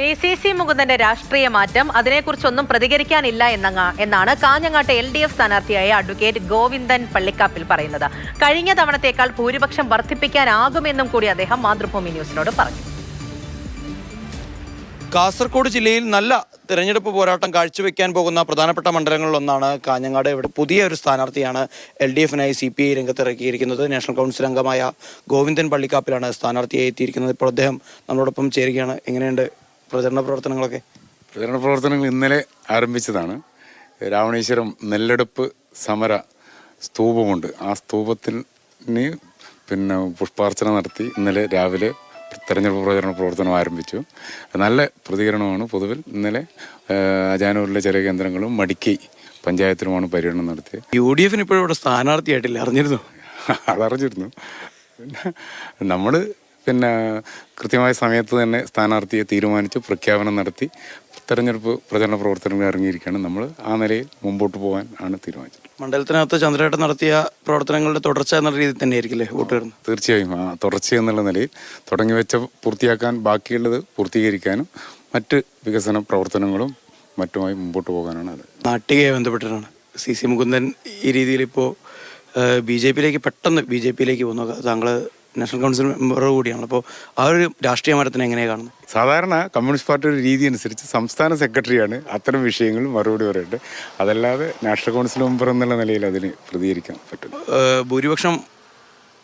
ACC മുകുന്ദന്റെ രാഷ്ട്രീയ മാറ്റം അതിനെക്കുറിച്ചൊന്നും പ്രതികരിക്കാനില്ല എന്നാണ് കാഞ്ഞങ്ങാട്ടെ LDF സ്ഥാനാർത്ഥിയായ അഡ്വക്കേറ്റ് ഗോവിന്ദൻ പള്ളിക്കാപ്പിൽ പറയുന്നത്. കഴിഞ്ഞ തവണത്തേക്കാൾ ഭൂരിപക്ഷം വർദ്ധിപ്പിക്കാനാകുമെന്നും കൂടി അദ്ദേഹം മാതൃഭൂമി ന്യൂസിനോട് പറഞ്ഞു. കാസർഗോഡ് ജില്ലയിൽ നല്ല തിരഞ്ഞെടുപ്പ് പോരാട്ടം കാഴ്ചവെക്കാൻ പോകുന്ന പ്രധാനപ്പെട്ട മണ്ഡലങ്ങളിലൊന്നാണ് കാഞ്ഞങ്ങാട്. ഇവിടെ പുതിയ ഒരു സ്ഥാനാർത്ഥിയാണ് LDFനായി CPI രംഗത്തിറക്കിയിരിക്കുന്നത്. നാഷണൽ കൗൺസിൽ അംഗമായ ഗോവിന്ദൻ പള്ളിക്കാപ്പിലാണ് സ്ഥാനാർത്ഥിയായി എത്തിയിരിക്കുന്നത്. ഇപ്പോൾ അദ്ദേഹം നമ്മളോടൊപ്പം ചേരുകയാണ്. എങ്ങനെയുണ്ട് പ്രചരണ പ്രവർത്തനങ്ങളൊക്കെ? പ്രചരണ പ്രവർത്തനങ്ങൾ ഇന്നലെ ആരംഭിച്ചതാണ്. രാവണേശ്വരം നെല്ലെടുപ്പ് സമര സ്തൂപമുണ്ട്. ആ സ്തൂപത്തിന് പുഷ്പാർച്ചന നടത്തി ഇന്നലെ രാവിലെ തെരഞ്ഞെടുപ്പ് പ്രചരണ പ്രവർത്തനം ആരംഭിച്ചു. നല്ല പ്രതികരണമാണ് പൊതുവിൽ. ഇന്നലെ അജാനൂരിലെ ചില കേന്ദ്രങ്ങളും മടിക്കൈ പഞ്ചായത്തിലുമാണ് പര്യടനം നടത്തിയത്. UDF ഇപ്പോഴും ഇവിടെ സ്ഥാനാർത്ഥിയായിട്ടില്ല, അറിഞ്ഞിരുന്നു? അതറിഞ്ഞിരുന്നു. നമ്മൾ കൃത്യമായ സമയത്ത് തന്നെ സ്ഥാനാർത്ഥിയെ തീരുമാനിച്ച് പ്രഖ്യാപനം നടത്തി തെരഞ്ഞെടുപ്പ് പ്രചരണ പ്രവർത്തനങ്ങൾ ഇറങ്ങിയിരിക്കുകയാണ്. നമ്മൾ ആ നിലയിൽ മുമ്പോട്ട് പോകാൻ ആണ് തീരുമാനിച്ചത്. മണ്ഡലത്തിനകത്ത് ചന്ദ്രേട്ടൻ നടത്തിയ പ്രവർത്തനങ്ങളുടെ തുടർച്ച എന്ന രീതിയിൽ തന്നെയായിരിക്കില്ലേ വോട്ട് വരുന്നത്? തീർച്ചയായും ആ തുടർച്ച എന്നുള്ള നിലയിൽ തുടങ്ങി വെച്ച പൂർത്തിയാക്കാൻ ബാക്കിയുള്ളത് പൂർത്തീകരിക്കാനും മറ്റ് വികസന പ്രവർത്തനങ്ങളും മറ്റുമായി മുമ്പോട്ട് പോകാനാണ് അത്. നാട്ടികയെ ബന്ധപ്പെട്ടിട്ടാണ് CC മുകുന്ദൻ ഈ രീതിയിൽ ഇപ്പോൾ പെട്ടെന്ന് ബി ജെ പിയിലേക്ക് പോകുന്നു. താങ്കൾ നാഷണൽ കൗൺസിൽ മെമ്പർ കൂടിയാണ്. അപ്പോൾ ആ ഒരു രാഷ്ട്രീയ മാറ്റത്തിന് എങ്ങനെയാണ് കാണുന്നത്? സാധാരണ കമ്മ്യൂണിസ്റ്റ് പാർട്ടിയുടെ രീതി അനുസരിച്ച് സംസ്ഥാന സെക്രട്ടറിയാണ് അത്തരം വിഷയങ്ങളിൽ മറുപടി പറയേണ്ടത്. അതല്ലാതെ നാഷണൽ കൗൺസിൽ മെമ്പർ എന്നുള്ള നിലയിൽ അതിന് പ്രതികരിക്കാൻ പറ്റും. ഭൂരിപക്ഷം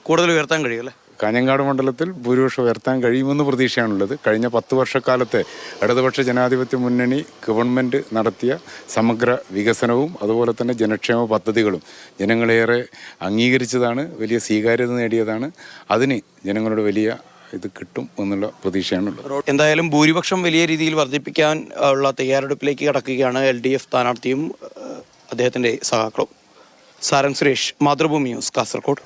കൂടുതൽ ഉയർത്താൻ കഴിയും അല്ലേ? കാഞ്ഞങ്ങാട് മണ്ഡലത്തിൽ ഭൂരിപക്ഷം ഉയർത്താൻ കഴിയുമെന്ന് പ്രതീക്ഷയാണുള്ളത്. കഴിഞ്ഞ 10 വർഷക്കാലത്തെ ഇടതുപക്ഷ ജനാധിപത്യ മുന്നണി ഗവൺമെൻറ് നടത്തിയ സമഗ്ര വികസനവും അതുപോലെ തന്നെ ജനക്ഷേമ പദ്ധതികളും ജനങ്ങളേറെ അംഗീകരിച്ചതാണ്, വലിയ സ്വീകാര്യത നേടിയതാണ്. അതിന് ജനങ്ങളുടെ വലിയ ഇത് കിട്ടും എന്നുള്ള പ്രതീക്ഷയാണുള്ളത്. എന്തായാലും ഭൂരിപക്ഷം വലിയ രീതിയിൽ വർദ്ധിപ്പിക്കാൻ ഉള്ള തയ്യാറെടുപ്പിലേക്ക് കടക്കുകയാണ് LDF സ്ഥാനാർത്ഥിയും അദ്ദേഹത്തിൻ്റെ സഹാക്കളും. സാരംഗ് സുരേഷ്, മാതൃഭൂമി ന്യൂസ്, കാസർഗോഡ്.